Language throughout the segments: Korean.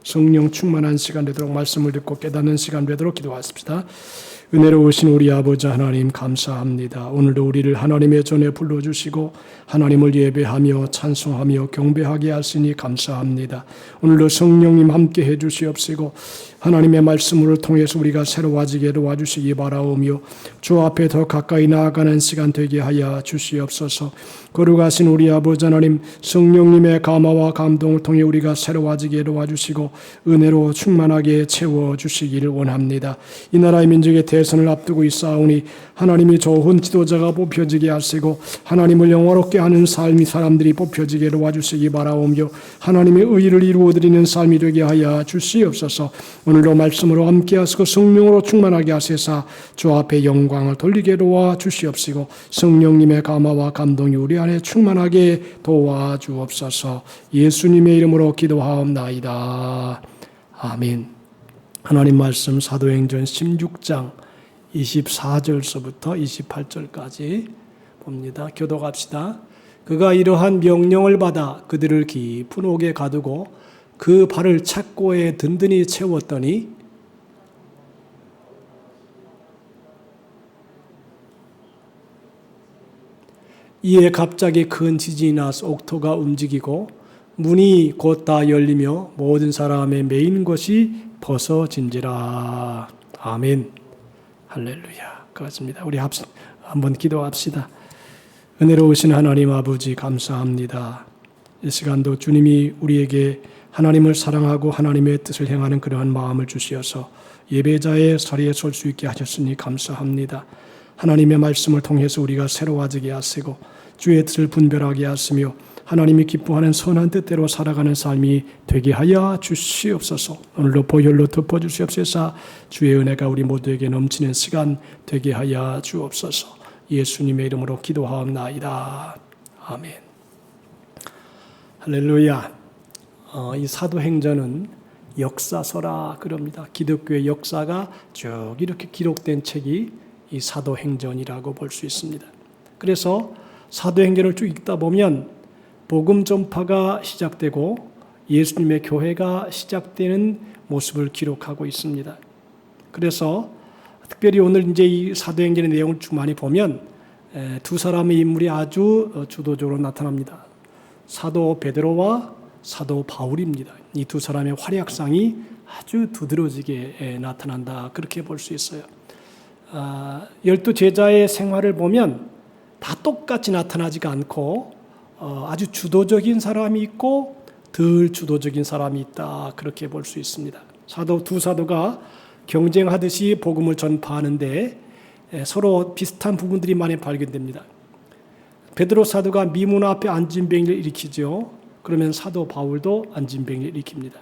성령 충만한 시간 되도록 말씀을 듣고 깨닫는 시간 되도록 기도하십시다. 은혜로우신 우리 아버지 하나님 감사합니다. 오늘도 우리를 하나님의 전에 불러주시고 하나님을 예배하며 찬송하며 경배하게 하시니 감사합니다. 오늘도 성령님 함께 해주시옵시고 하나님의 말씀을 통해서 우리가 새로워지게 도와주시기 바라오며 주 앞에 더 가까이 나아가는 시간 되게 하여 주시옵소서. 거룩하신 우리 아버지 하나님, 성령님의 감화와 감동을 통해 우리가 새로워지게 도와주시고 은혜로 충만하게 채워주시기를 원합니다. 이 나라의 민족의 대선을 앞두고 있사오니 하나님이 좋은 지도자가 뽑혀지게 하시고 하나님을 영화롭게 하는 삶이 사람들이 뽑혀지게 도와주시기 바라오며 하나님의 의를 이루어드리는 삶이 되게 하여 주시옵소서. 오늘도 말씀으로 함께 하시고 성령으로 충만하게 하시사 주 앞에 영광을 돌리게 도와주시옵시고 성령님의 감화와 감동이 우리 안에 충만하게 도와주옵소서. 예수님의 이름으로 기도하옵나이다. 아멘. 하나님 말씀 사도행전 16장 24절서부터 28절까지 봅니다. 교독합시다. 그가 이러한 명령을 받아 그들을 깊은 옥에 가두고 그 발을 착고에 든든히 채웠더니 이에 갑자기 큰 지진이 나서 옥토가 움직이고 문이 곧 다 열리며 모든 사람의 메인 것이 벗어진지라. 아멘. 할렐루야. 그렇습니다. 우리 한번 기도합시다. 은혜로우신 하나님 아버지 감사합니다. 이 시간도 주님이 우리에게 하나님을 사랑하고 하나님의 뜻을 행하는 그러한 마음을 주시어서 예배자의 자리에 설 수 있게 하셨으니 감사합니다. 하나님의 말씀을 통해서 우리가 새로워지게 하시고 주의 뜻을 분별하게 하시며 하나님이 기뻐하는 선한 뜻대로 살아가는 삶이 되게 하여 주시옵소서. 오늘도 보혈로 덮어주시옵소서. 주의 은혜가 우리 모두에게 넘치는 시간 되게 하여 주옵소서. 예수님의 이름으로 기도하옵나이다. 아멘. 할렐루야. 이 사도행전은 역사서라 그럽니다. 기독교의 역사가 쭉 이렇게 기록된 책이 이 사도행전이라고 볼 수 있습니다. 그래서 사도행전을 쭉 읽다 보면 복음 전파가 시작되고 예수님의 교회가 시작되는 모습을 기록하고 있습니다. 그래서 특별히 오늘 이제 이 사도행전의 내용을 쭉 많이 보면 두 사람의 인물이 아주 주도적으로 나타납니다. 사도 베드로와 사도 바울입니다. 이 두 사람의 활약상이 아주 두드러지게 나타난다. 그렇게 볼 수 있어요. 12 제자의 생활을 보면 다 똑같이 나타나지가 않고 아주 주도적인 사람이 있고 덜 주도적인 사람이 있다. 그렇게 볼 수 있습니다. 두 사도가 경쟁하듯이 복음을 전파하는데 서로 비슷한 부분들이 많이 발견됩니다. 베드로 사도가 미문 앞에 안진병을 일으키죠. 그러면 사도 바울도 안진병을 일으킵니다.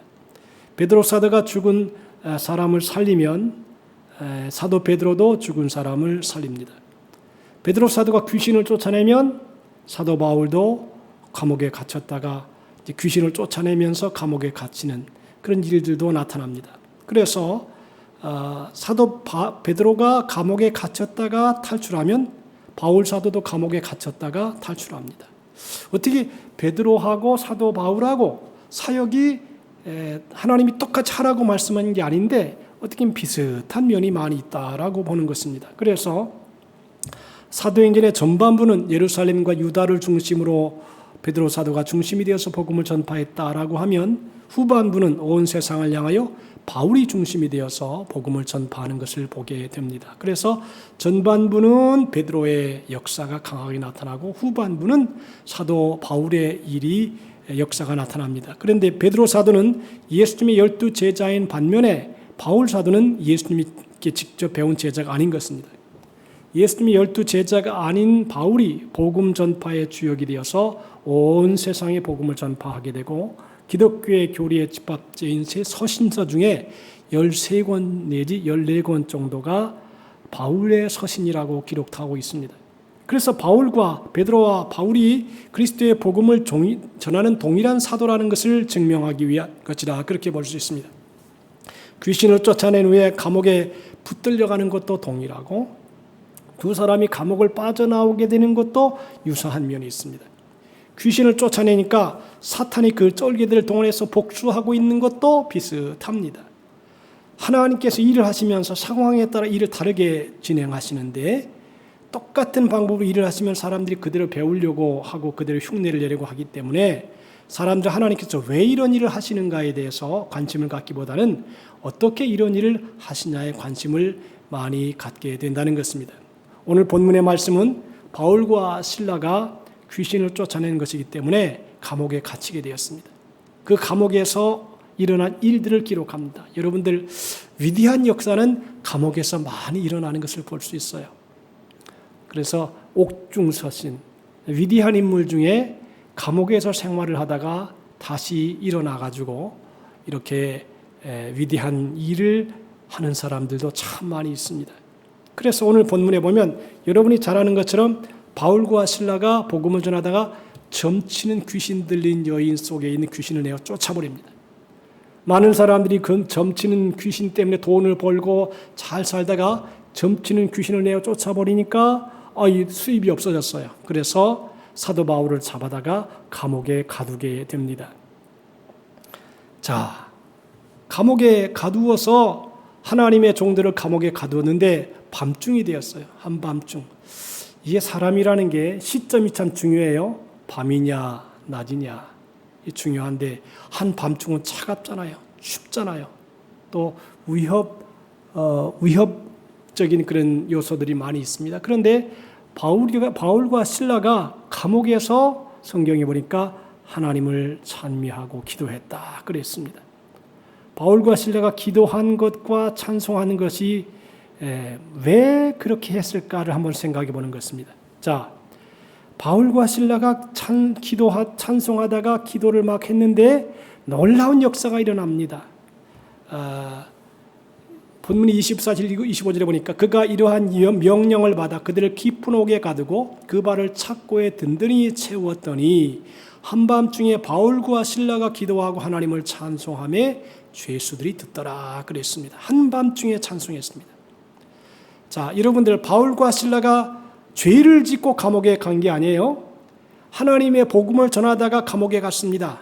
베드로 사도가 죽은 사람을 살리면 사도 베드로도 죽은 사람을 살립니다. 베드로 사도가 귀신을 쫓아내면 사도 바울도 감옥에 갇혔다가 이제 귀신을 쫓아내면서 감옥에 갇히는 그런 일들도 나타납니다. 그래서 사도 베드로가 감옥에 갇혔다가 탈출하면 바울 사도도 감옥에 갇혔다가 탈출합니다. 어떻게 베드로하고 사도 바울하고 사역이 하나님이 똑같이 하라고 말씀하는 게 아닌데 어떻게 비슷한 면이 많이 있다라고 보는 것입니다. 그래서 사도행전의 전반부는 예루살렘과 유다를 중심으로 베드로 사도가 중심이 되어서 복음을 전파했다라고 하면 후반부는 온 세상을 향하여 바울이 중심이 되어서 복음을 전파하는 것을 보게 됩니다. 그래서 전반부는 베드로의 역사가 강하게 나타나고 후반부는 사도 바울의 일이 역사가 나타납니다. 그런데 베드로 사도는 예수님의 12 제자인 반면에 바울 사도는 예수님께 직접 배운 제자가 아닌 것입니다. 예수님이 12 제자가 아닌 바울이 복음 전파의 주역이 되어서 온 세상에 복음을 전파하게 되고 기독교의 교리의 집합제인 세 서신서 중에 13권 내지 14권 정도가 바울의 서신이라고 기록하고 있습니다. 그래서 바울과 베드로와 바울이 그리스도의 복음을 전하는 동일한 사도라는 것을 증명하기 위한 것이라 그렇게 볼 수 있습니다. 귀신을 쫓아낸 후에 감옥에 붙들려가는 것도 동일하고 두 사람이 감옥을 빠져나오게 되는 것도 유사한 면이 있습니다. 귀신을 쫓아내니까 사탄이 그 쫄개들을 동원해서 복수하고 있는 것도 비슷합니다. 하나님께서 일을 하시면서 상황에 따라 일을 다르게 진행하시는데 똑같은 방법으로 일을 하시면 사람들이 그대로 배우려고 하고 그대로 흉내를 내려고 하기 때문에 사람들 하나님께서 왜 이런 일을 하시는가에 대해서 관심을 갖기보다는 어떻게 이런 일을 하시냐에 관심을 많이 갖게 된다는 것입니다. 오늘 본문의 말씀은 바울과 실라가 귀신을 쫓아내는 것이기 때문에 감옥에 갇히게 되었습니다. 그 감옥에서 일어난 일들을 기록합니다. 여러분들, 위대한 역사는 감옥에서 많이 일어나는 것을 볼 수 있어요. 그래서 옥중서신, 위대한 인물 중에 감옥에서 생활을 하다가 다시 일어나가지고 이렇게 위대한 일을 하는 사람들도 참 많이 있습니다. 그래서 오늘 본문에 보면 여러분이 잘 아는 것처럼 바울과 실라가 복음을 전하다가 점치는 귀신 들린 여인 속에 있는 귀신을 내어 쫓아버립니다. 많은 사람들이 그 점치는 귀신 때문에 돈을 벌고 잘 살다가 점치는 귀신을 내어 쫓아버리니까 이 수입이 없어졌어요. 그래서 사도 바울을 잡아다가 감옥에 가두게 됩니다. 자, 감옥에 가두어서 하나님의 종들을 감옥에 가두었는데 밤중이 되었어요. 한밤중. 이게 사람이라는 게 시점이 참 중요해요. 밤이냐 낮이냐 중요한데 한밤중은 차갑잖아요. 춥잖아요. 또 위협적인 그런 요소들이 많이 있습니다. 그런데 바울과 실라가 감옥에서 성경에 보니까 하나님을 찬미하고 기도했다 그랬습니다. 바울과 실라가 기도한 것과 찬송하는 것이 왜 그렇게 했을까를 한번 생각해 보는 것입니다. 자, 바울과 실라가 찬송하다가 기도를 막 했는데 놀라운 역사가 일어납니다. 본문이 24절, 25절에 보니까 그가 이러한 명령을 받아 그들을 깊은 옥에 가두고 그 발을 착고에 든든히 채웠더니 한밤중에 바울과 실라가 기도하고 하나님을 찬송하며 죄수들이 듣더라 그랬습니다. 한밤중에 찬송했습니다. 자, 여러분들, 바울과 실라가 죄를 짓고 감옥에 간 게 아니에요. 하나님의 복음을 전하다가 감옥에 갔습니다.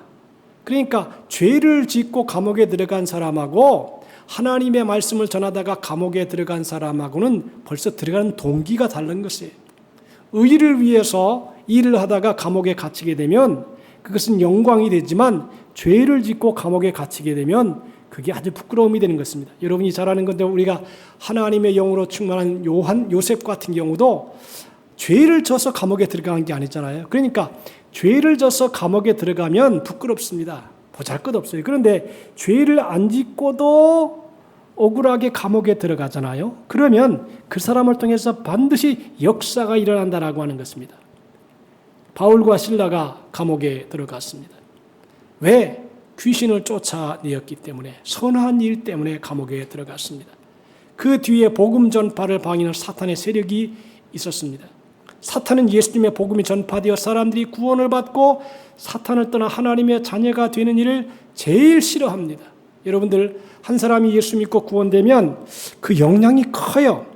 그러니까 죄를 짓고 감옥에 들어간 사람하고 하나님의 말씀을 전하다가 감옥에 들어간 사람하고는 벌써 들어가는 동기가 다른 것이에요. 의를 위해서 일을 하다가 감옥에 갇히게 되면 그것은 영광이 되지만 죄를 짓고 감옥에 갇히게 되면 그게 아주 부끄러움이 되는 것입니다. 여러분이 잘 아는 건데 우리가 하나님의 영으로 충만한 요셉 같은 경우도 죄를 져서 감옥에 들어간 게 아니잖아요. 그러니까 죄를 져서 감옥에 들어가면 부끄럽습니다. 보잘것없어요. 그런데 죄를 안 짓고도 억울하게 감옥에 들어가잖아요. 그러면 그 사람을 통해서 반드시 역사가 일어난다라고 하는 것입니다. 바울과 실라가 감옥에 들어갔습니다. 왜? 귀신을 쫓아내었기 때문에, 선한 일 때문에 감옥에 들어갔습니다. 그 뒤에 복음 전파를 방해하는 사탄의 세력이 있었습니다. 사탄은 예수님의 복음이 전파되어 사람들이 구원을 받고 사탄을 떠나 하나님의 자녀가 되는 일을 제일 싫어합니다. 여러분들, 한 사람이 예수 믿고 구원되면 그 영향이 커요.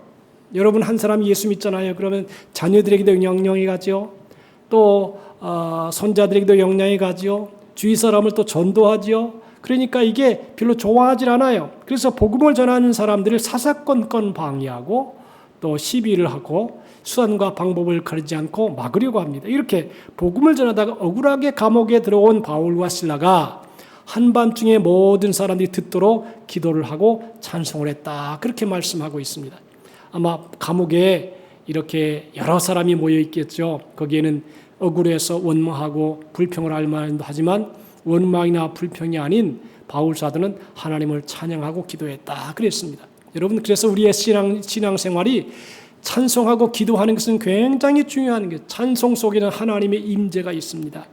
여러분, 한 사람이 예수 믿잖아요. 그러면 자녀들에게도 영향이 가죠. 또 손자들에게도 영향이 가죠. 주위 사람을 또 전도하지요. 그러니까 이게 별로 좋아하질 않아요. 그래서 복음을 전하는 사람들을 사사건건 방해하고 또 시비를 하고 수단과 방법을 가리지 않고 막으려고 합니다. 이렇게 복음을 전하다가 억울하게 감옥에 들어온 바울과 실라가 한밤중에 모든 사람들이 듣도록 기도를 하고 찬송을 했다. 그렇게 말씀하고 있습니다. 아마 감옥에 이렇게 여러 사람이 모여 있겠죠. 거기에는 억울해서 원망하고 불평을 할 만도 하지만 원망이나 불평이 아닌 바울 사도는 하나님을 찬양하고 기도했다 그랬습니다. 여러분, 그래서 우리의 신앙생활이 찬송하고 기도하는 것은 굉장히 중요한 것. 찬송 속에는 하나님의 임재가 있습니다.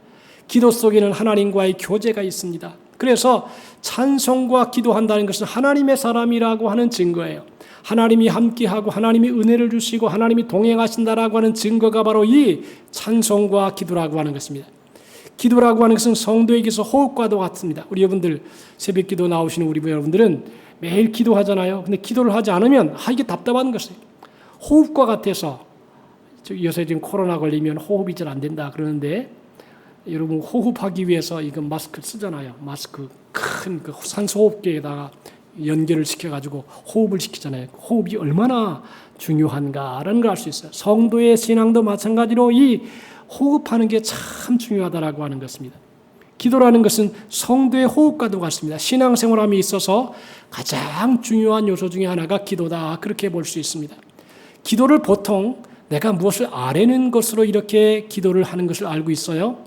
기도 속에는 하나님과의 교제가 있습니다. 그래서 찬송과 기도한다는 것은 하나님의 사람이라고 하는 증거예요. 하나님이 함께하고 하나님이 은혜를 주시고 하나님이 동행하신다라고 하는 증거가 바로 이 찬송과 기도라고 하는 것입니다. 기도라고 하는 것은 성도에게서 호흡과도 같습니다. 우리 여러분들 새벽 기도 나오시는 우리 여러분들은 매일 기도하잖아요. 근데 기도를 하지 않으면 이게 답답한 것이에요. 호흡과 같아서 요새 지금 코로나 걸리면 호흡이 잘 안 된다 그러는데 여러분 호흡하기 위해서 이거 마스크를 쓰잖아요. 마스크 큰 그 산소호흡기에다가 연결을 시켜가지고 호흡을 시키잖아요. 호흡이 얼마나 중요한가라는 걸 알 수 있어요. 성도의 신앙도 마찬가지로 이 호흡하는 게 참 중요하다라고 하는 것입니다. 기도라는 것은 성도의 호흡과도 같습니다. 신앙생활함에 있어서 가장 중요한 요소 중에 하나가 기도다. 그렇게 볼 수 있습니다. 기도를 보통 내가 무엇을 아뢰는 것으로 이렇게 기도를 하는 것을 알고 있어요.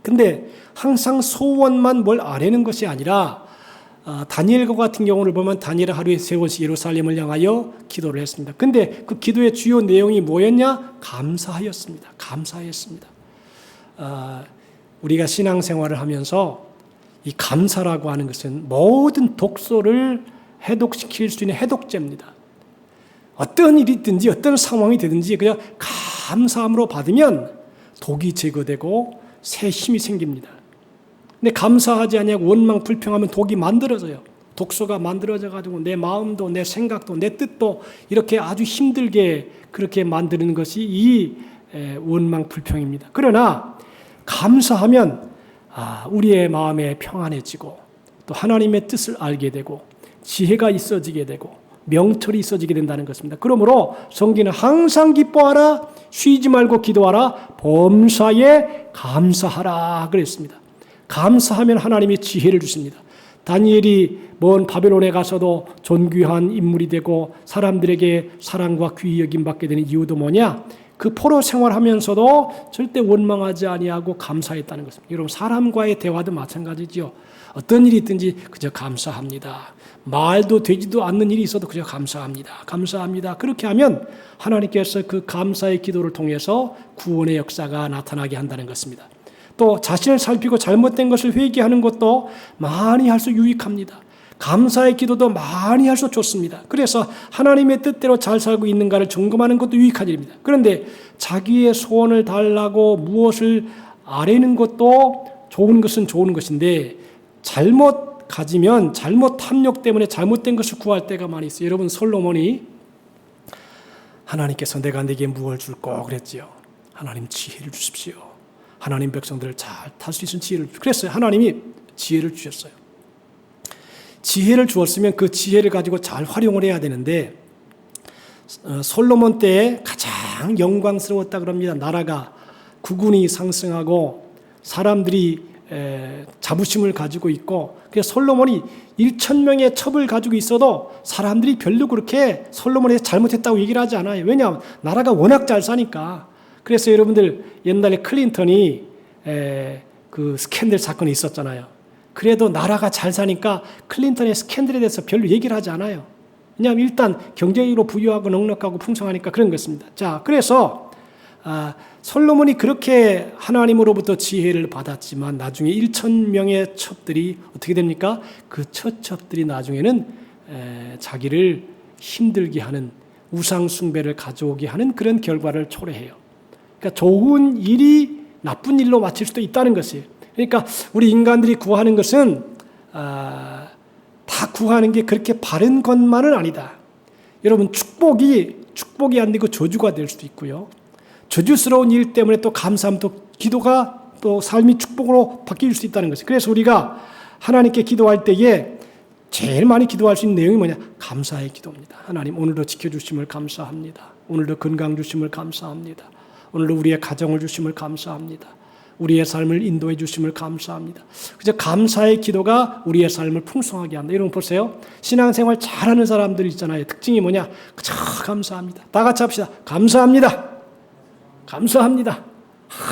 근데 항상 소원만 뭘 아뢰는 것이 아니라 다니엘과 같은 경우를 보면 다니엘은 하루에 3번씩 예루살렘을 향하여 기도를 했습니다. 근데 그 기도의 주요 내용이 뭐였냐? 감사하였습니다. 감사했습니다. 우리가 신앙생활을 하면서 이 감사라고 하는 것은 모든 독소를 해독시킬 수 있는 해독제입니다. 어떤 일이 있든지 어떤 상황이 되든지 그냥 감사함으로 받으면 독이 제거되고 새 힘이 생깁니다. 근데 감사하지 않냐고 원망 불평하면 독이 만들어져요. 독소가 만들어져 가지고 내 마음도 내 생각도 내 뜻도 이렇게 아주 힘들게 그렇게 만드는 것이 이 원망 불평입니다. 그러나 감사하면 우리의 마음에 평안해지고 또 하나님의 뜻을 알게 되고 지혜가 있어지게 되고 명철이 있어지게 된다는 것입니다. 그러므로 성경은 항상 기뻐하라, 쉬지 말고 기도하라, 범사에 감사하라 그랬습니다. 감사하면 하나님이 지혜를 주십니다. 다니엘이 먼 바벨론에 가서도 존귀한 인물이 되고 사람들에게 사랑과 귀히 여김 받게 되는 이유도 뭐냐? 그 포로 생활하면서도 절대 원망하지 아니하고 감사했다는 것입니다. 여러분 사람과의 대화도 마찬가지지요. 어떤 일이 있든지 그저 감사합니다. 말도 되지도 않는 일이 있어도 그저 감사합니다. 감사합니다. 그렇게 하면 하나님께서 그 감사의 기도를 통해서 구원의 역사가 나타나게 한다는 것입니다. 또 자신을 살피고 잘못된 것을 회개하는 것도 많이 할수 유익합니다. 감사의 기도도 많이 할수 좋습니다. 그래서 하나님의 뜻대로 잘 살고 있는가를 점검하는 것도 유익한 일입니다. 그런데 자기의 소원을 달라고 무엇을 아뢰는 것도 좋은 것은 좋은 것인데 잘못 가지면 잘못 탐욕 때문에 잘못된 것을 구할 때가 많이 있어요. 여러분 솔로몬이 하나님께서 내가 내게 무엇을 줄까 그랬지요. 하나님 지혜를 주십시오. 하나님 백성들을 잘 탈 수 있는 지혜를 그랬어요. 하나님이 지혜를 주셨어요. 지혜를 주었으면 그 지혜를 가지고 잘 활용을 해야 되는데 솔로몬 때에 가장 영광스러웠다 그럽니다. 나라가 국운이 상승하고 사람들이 자부심을 가지고 있고 그래서 솔로몬이 1,000명의 첩을 가지고 있어도 사람들이 별로 그렇게 솔로몬이 잘못했다고 얘기를 하지 않아요. 왜냐하면 나라가 워낙 잘 사니까. 그래서 여러분들 옛날에 클린턴이 그 스캔들 사건이 있었잖아요. 그래도 나라가 잘 사니까 클린턴의 스캔들에 대해서 별로 얘기를 하지 않아요. 왜냐하면 일단 경제적으로 부유하고 넉넉하고 풍성하니까 그런 것입니다. 자, 그래서 솔로몬이 그렇게 하나님으로부터 지혜를 받았지만 나중에 1,000명의 첩들이 어떻게 됩니까? 그 첩들이 나중에는 자기를 힘들게 하는 우상 숭배를 가져오게 하는 그런 결과를 초래해요. 그러니까 좋은 일이 나쁜 일로 마칠 수도 있다는 것이에요. 그러니까 우리 인간들이 구하는 것은 다 구하는 게 그렇게 바른 것만은 아니다. 여러분 축복이 안 되고 저주가 될 수도 있고요. 저주스러운 일 때문에 또 감사하면 또 기도가 또 삶이 축복으로 바뀔 수 있다는 것이에요. 그래서 우리가 하나님께 기도할 때에 제일 많이 기도할 수 있는 내용이 뭐냐? 감사의 기도입니다. 하나님 오늘도 지켜주심을 감사합니다. 오늘도 건강 주심을 감사합니다. 오늘도 우리의 가정을 주심을 감사합니다. 우리의 삶을 인도해 주심을 감사합니다. 그저 감사의 기도가 우리의 삶을 풍성하게 한다. 여러분 보세요. 신앙생활 잘하는 사람들 있잖아요. 특징이 뭐냐? 그저 감사합니다. 다 같이 합시다. 감사합니다. 감사합니다.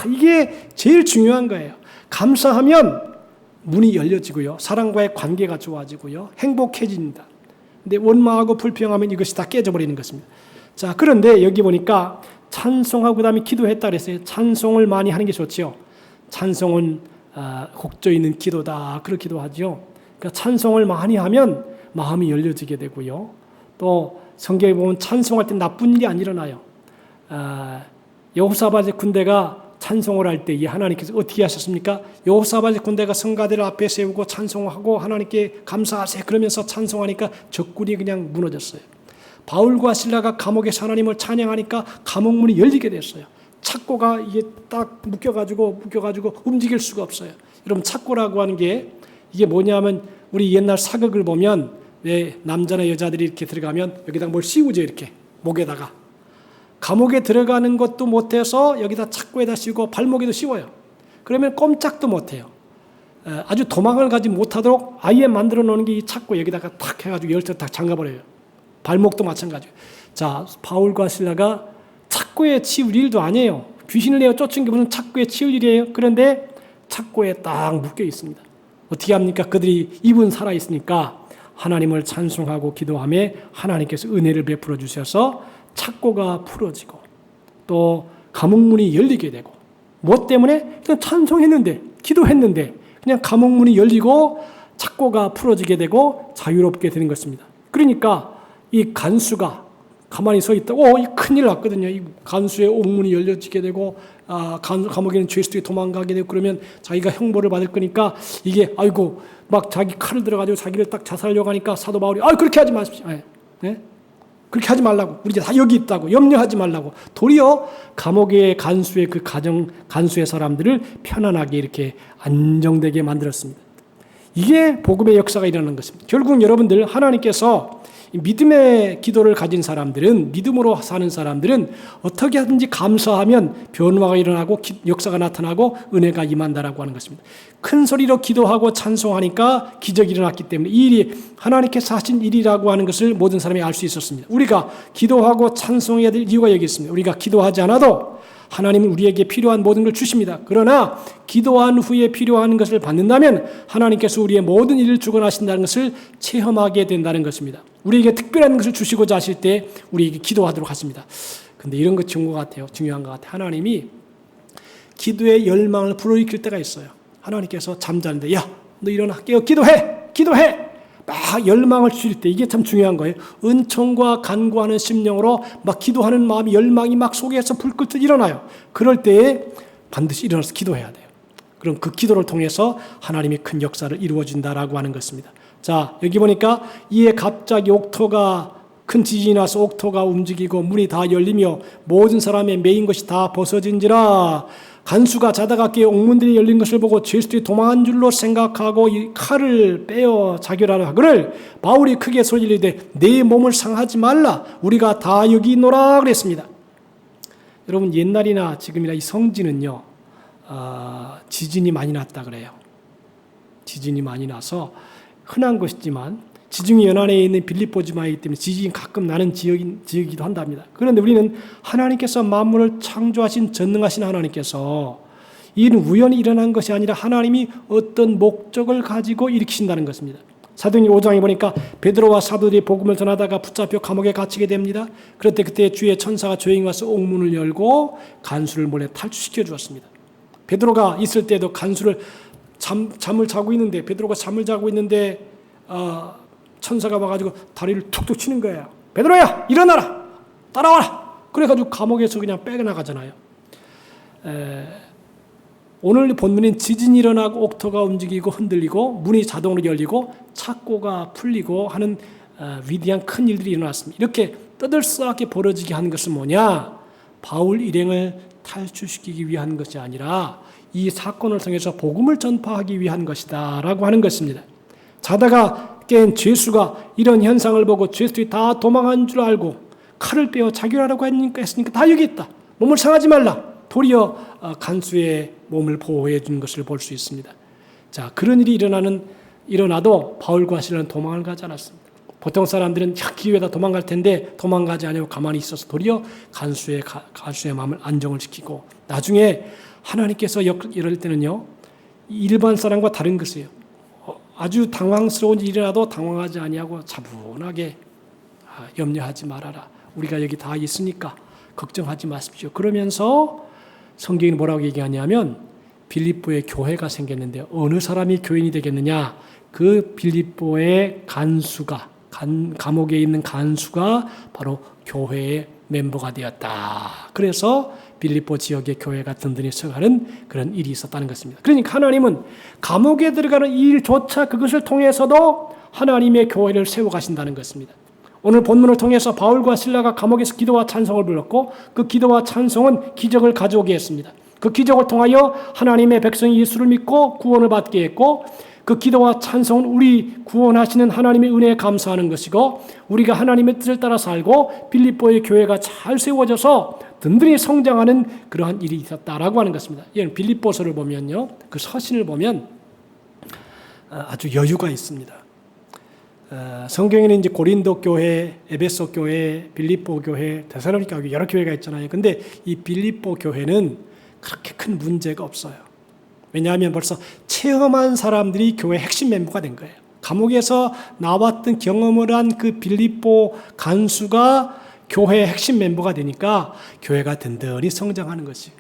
이게 제일 중요한 거예요. 감사하면 문이 열려지고요. 사람과의 관계가 좋아지고요. 행복해집니다. 근데 원망하고 불평하면 이것이 다 깨져버리는 것입니다. 자, 그런데 여기 보니까 찬송하고 그다음에 기도했다 그랬어요. 찬송을 많이 하는 게 좋지요. 찬송은 곡조 있는 기도다. 그렇기도 하죠. 그러니까 찬송을 많이 하면 마음이 열려지게 되고요. 또 성경에 보면 찬송할 때 나쁜 일이 안 일어나요. 여호사밧의 군대가 찬송을 할 때 하나님께서 어떻게 하셨습니까? 여호사밧의 군대가 성가대를 앞에 세우고 찬송하고 하나님께 감사하세요. 그러면서 찬송하니까 적군이 그냥 무너졌어요. 바울과 실라가 감옥에서 하나님을 찬양하니까 감옥문이 열리게 됐어요. 착고가 이게 딱 묶여가지고 움직일 수가 없어요. 여러분 착고라고 하는 게 이게 뭐냐면 우리 옛날 사극을 보면 왜 남자나 여자들이 이렇게 들어가면 여기다 뭘 씌우죠. 이렇게 목에다가. 감옥에 들어가는 것도 못해서 여기다 착고에다 씌우고 발목에도 씌워요. 그러면 꼼짝도 못해요. 아주 도망을 가지 못하도록 아예 만들어 놓는 게 이 착고 여기다가 탁 해가지고 열쇠 딱 잠가버려요. 발목도 마찬가지예요. 자, 바울과 실라가 착고에 치울 일도 아니에요. 귀신을 내어 쫓은 게 무슨 착고에 치울 일이에요. 그런데 착고에 딱 묶여 있습니다. 어떻게 합니까? 그들이 입은 살아있으니까 하나님을 찬송하고 기도하며 하나님께서 은혜를 베풀어 주셔서 착고가 풀어지고 또 감옥문이 열리게 되고 뭐 때문에? 그냥 찬송했는데 기도했는데 그냥 감옥문이 열리고 착고가 풀어지게 되고 자유롭게 되는 것입니다. 그러니까 이 간수가 가만히 서 있다고 이 큰일 났거든요. 이 간수의 옥문이 열려지게 되고 감옥에는 죄수들이 도망가게 되고 그러면 자기가 형벌을 받을 거니까 이게 아이고 막 자기 칼을 들어가지고 자기를 딱 자살하려고 하니까 사도 바울이 그렇게 하지 마십시오. 네? 그렇게 하지 말라고. 우리 다 여기 있다고. 염려하지 말라고. 도리어 감옥의 간수의 그 간수의 사람들을 편안하게 이렇게 안정되게 만들었습니다. 이게 복음의 역사가 일어나는 것입니다. 결국 여러분들 하나님께서 믿음의 기도를 가진 사람들은 믿음으로 사는 사람들은 어떻게 하든지 감사하면 변화가 일어나고 역사가 나타나고 은혜가 임한다라고 하는 것입니다. 큰 소리로 기도하고 찬송하니까 기적이 일어났기 때문에 이 일이 하나님께서 하신 일이라고 하는 것을 모든 사람이 알 수 있었습니다. 우리가 기도하고 찬송해야 될 이유가 여기 있습니다. 우리가 기도하지 않아도 하나님은 우리에게 필요한 모든 걸 주십니다. 그러나 기도한 후에 필요한 것을 받는다면 하나님께서 우리의 모든 일을 주관하신다는 것을 체험하게 된다는 것입니다. 우리에게 특별한 것을 주시고자 하실 때 우리에게 기도하도록 하십니다. 근데 이런 것 중요한 것 같아요. 중요한 것 같아요. 하나님이 기도의 열망을 불어일으킬 때가 있어요. 하나님께서 잠자는데 야, 너 일어나 깨어 기도해. 막 열망을 주실 때 이게 참 중요한 거예요. 은총과 간구하는 심령으로 막 기도하는 마음이 열망이 막 속에서 불끈 일어나요. 그럴 때에 반드시 일어나서 기도해야 돼요. 그럼 그 기도를 통해서 하나님이 큰 역사를 이루어진다라고 하는 것입니다. 자, 여기 보니까 이에 갑자기 옥토가 큰 지진이 나서 옥토가 움직이고 문이 다 열리며 모든 사람의 매인 것이 다 벗어진지라. 간수가 자다가 깨어 옥문들이 열린 것을 보고 죄수들이 도망한 줄로 생각하고 이 칼을 빼어 자결하려 하거늘 바울이 크게 소리지르되 내 몸을 상하지 말라 우리가 다 여기 있노라 그랬습니다. 여러분 옛날이나 지금이나 이 성지는요 지진이 많이 났다 그래요. 지진이 많이 나서 흔한 것이지만 지중해 연안에 있는 빌립보 지방이기 때문에 지진이 가끔 나는 지역이기도 한답니다. 그런데 우리는 하나님께서 만물을 창조하신 전능하신 하나님께서 이 일은 우연히 일어난 것이 아니라 하나님이 어떤 목적을 가지고 일으키신다는 것입니다. 사도행전 5장에 보니까 베드로와 사도들이 복음을 전하다가 붙잡혀 감옥에 갇히게 됩니다. 그럴 때 그때 주의 천사가 조용히 와서 옥문을 열고 간수를 몰래 탈출시켜 주었습니다. 베드로가 있을 때도 간수를 잠을 자고 있는데 베드로가 잠을 자고 있는데 천사가 와가지고 다리를 툭툭 치는 거예요. 베드로야 일어나라 따라와라. 그래가지고 감옥에서 그냥 빼나가잖아요. 오늘 본문은 지진이 일어나고 옥토가 움직이고 흔들리고 문이 자동으로 열리고 착고가 풀리고 하는 위대한 큰 일들이 일어났습니다. 이렇게 떠들썩하게 벌어지게 하는 것은 뭐냐? 바울 일행을 탈출시키기 위한 것이 아니라 이 사건을 통해서 복음을 전파하기 위한 것이다 라고 하는 것입니다. 자다가 깬 죄수가 이런 현상을 보고 죄수들이 다 도망한 줄 알고 칼을 빼어 자결하라고 했으니까 다 여기 있다. 몸을 상하지 말라. 도리어 간수의 몸을 보호해 준 것을 볼 수 있습니다. 자, 그런 일이 일어나도 바울과 실라는 도망을 가지 않았습니다. 보통 사람들은 기회다 도망갈 텐데 도망가지 않고 가만히 있어서 도리어 간수의 마음을 안정을 시키고 나중에 하나님께서 이럴 때는요 일반 사람과 다른 것이에요. 아주 당황스러운 일이 일어나도 당황하지 아니하고 차분하게 염려하지 말아라. 우리가 여기 다 있으니까 걱정하지 마십시오. 그러면서 성경이 뭐라고 얘기하냐면 빌립보에 교회가 생겼는데 어느 사람이 교인이 되겠느냐? 그 빌립보의 간수가 감옥에 있는 간수가 바로 교회의 멤버가 되었다. 그래서 빌립보 지역의 교회가 든든히 서가는 그런 일이 있었다는 것입니다. 그러니까 하나님은 감옥에 들어가는 이 일조차 그것을 통해서도 하나님의 교회를 세워가신다는 것입니다. 오늘 본문을 통해서 바울과 실라가 감옥에서 기도와 찬송을 불렀고 그 기도와 찬송은 기적을 가져오게 했습니다. 그 기적을 통하여 하나님의 백성이 예수를 믿고 구원을 받게 했고 그 기도와 찬송은 우리 구원하시는 하나님의 은혜에 감사하는 것이고 우리가 하나님의 뜻을 따라 살고 빌립보의 교회가 잘 세워져서 든든히 성장하는 그러한 일이 있었다라고 하는 것입니다. 이는 빌립보서를 보면요. 그 서신을 보면 아주 여유가 있습니다. 성경에는 이제 고린도 교회, 에베소 교회, 빌립보 교회, 데살로니가 교회 여러 교회가 있잖아요. 근데 이 빌립보 교회는 그렇게 큰 문제가 없어요. 왜냐하면 벌써 체험한 사람들이 교회 핵심 멤버가 된 거예요. 감옥에서 나왔던 경험을 한 그 빌립보 간수가 교회의 핵심 멤버가 되니까 교회가 든든히 성장하는 것이.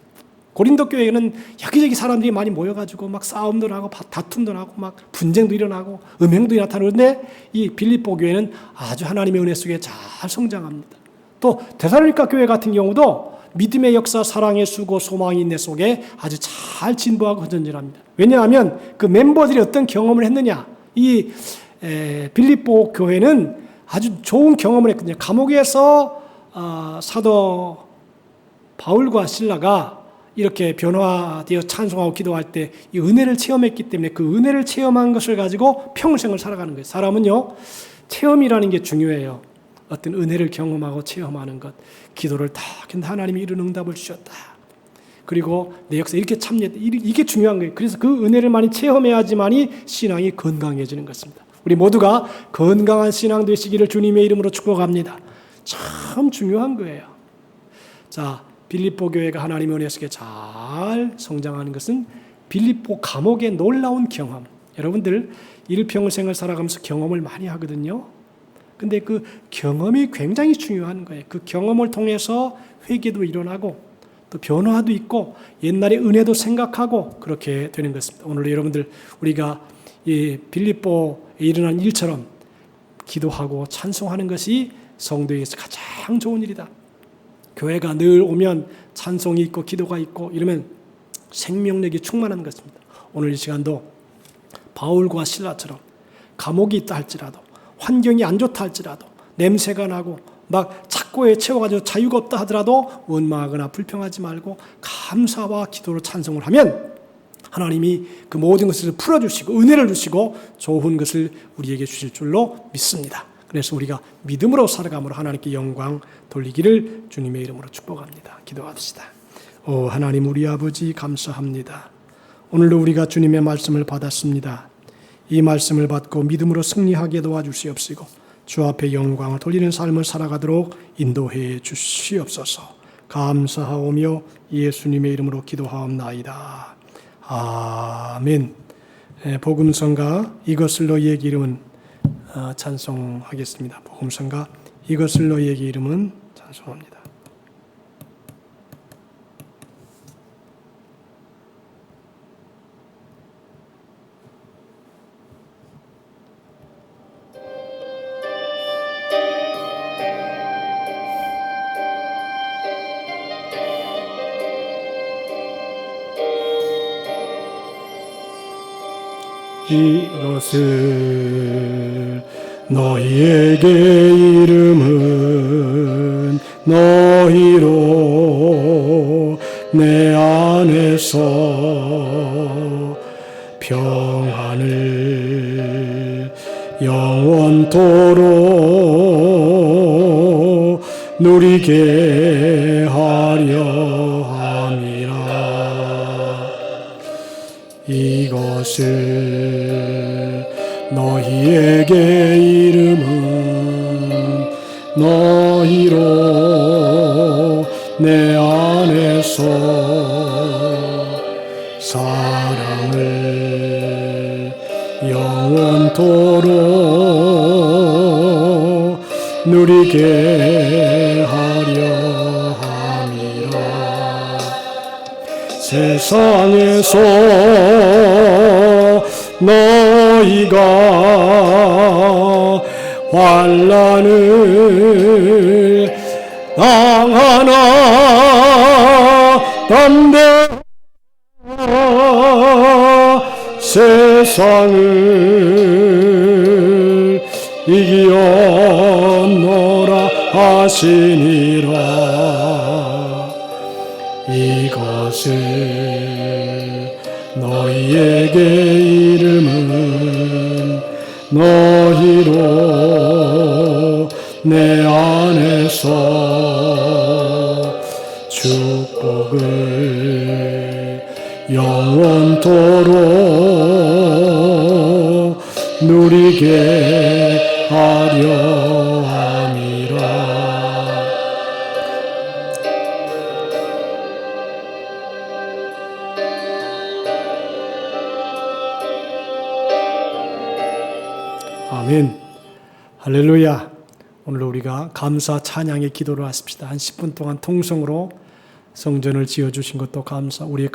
고린도 교회는 여기저기 사람들이 많이 모여가지고 막 싸움도 나고 다툼도 나고 막 분쟁도 일어나고 음행도 나타나는데 이 빌립보 교회는 아주 하나님의 은혜 속에 잘 성장합니다. 또 데살로니가 교회 같은 경우도 믿음의 역사, 사랑의 수고, 소망의 인내 속에 아주 잘 진보하고 헌전질합니다. 왜냐하면 그 멤버들이 어떤 경험을 했느냐. 이 빌립보 교회는 아주 좋은 경험을 했거든요. 감옥에서 사도 바울과 실라가 이렇게 변화되어 찬송하고 기도할 때 이 은혜를 체험했기 때문에 그 은혜를 체험한 것을 가지고 평생을 살아가는 거예요. 사람은요, 체험이라는 게 중요해요. 어떤 은혜를 경험하고 체험하는 것, 기도를 다 근데 하나님이 이런 응답을 주셨다. 그리고 내 역사 이렇게 참여했다. 이게 중요한 거예요. 그래서 그 은혜를 많이 체험해야지만이 신앙이 건강해지는 것입니다. 우리 모두가 건강한 신앙 되시기를 주님의 이름으로 축복합니다. 참 중요한 거예요. 자, 빌립보 교회가 하나님의 은혜 속에 잘 성장하는 것은 빌립보 감옥의 놀라운 경험. 여러분들 일평생을 살아가면서 경험을 많이 하거든요. 근데 그 경험이 굉장히 중요한 거예요. 그 경험을 통해서 회개도 일어나고 또 변화도 있고 옛날의 은혜도 생각하고 그렇게 되는 것입니다. 오늘 여러분들 우리가 이 빌립보에 일어난 일처럼 기도하고 찬송하는 것이 성도에게서 가장 좋은 일이다. 교회가 늘 오면 찬송이 있고 기도가 있고 이러면 생명력이 충만한 것입니다. 오늘 이 시간도 바울과 실라처럼 감옥이 있다 할지라도 환경이 안 좋다 할지라도 냄새가 나고 막 착고에 채워가지고 자유가 없다 하더라도 원망하거나 불평하지 말고 감사와 기도로 찬송을 하면 하나님이 그 모든 것을 풀어주시고 은혜를 주시고 좋은 것을 우리에게 주실 줄로 믿습니다. 그래서 우리가 믿음으로 살아감으로 하나님께 영광 돌리기를 주님의 이름으로 축복합니다. 기도합시다. 오 하나님 우리 아버지 감사합니다. 오늘도 우리가 주님의 말씀을 받았습니다. 이 말씀을 받고 믿음으로 승리하게 도와주시옵시고 주 앞에 영광을 돌리는 삶을 살아가도록 인도해 주시옵소서. 감사하오며 예수님의 이름으로 기도하옵나이다. 아멘. 복음성가 이것을 너희에게 이름은 찬송하겠습니다. 복음성가 이것을 너희에게 이름은 찬송합니다. 이것을 너희에게 이름은 너희로 내 안에서 평안을 영원토록 누리게 하려 함이라. 이것을 너희에게 이름은 너희로 내 안에서 사랑을 영원토록 누리게 하려 함이라. 세상에서 너희가 환난을 당하나 담대하라. 세상을 이기었노라 하시니라. 이것을 너희에게 이름은 너희로 내 안에서 축복을 영원토록 누리게 하려 함이라. 아멘. 할렐루야. 오늘 우리가 감사 찬양의 기도를 하십시다. 한 10분 동안 통성으로 성전을 지어주신 것도 감사, 우리의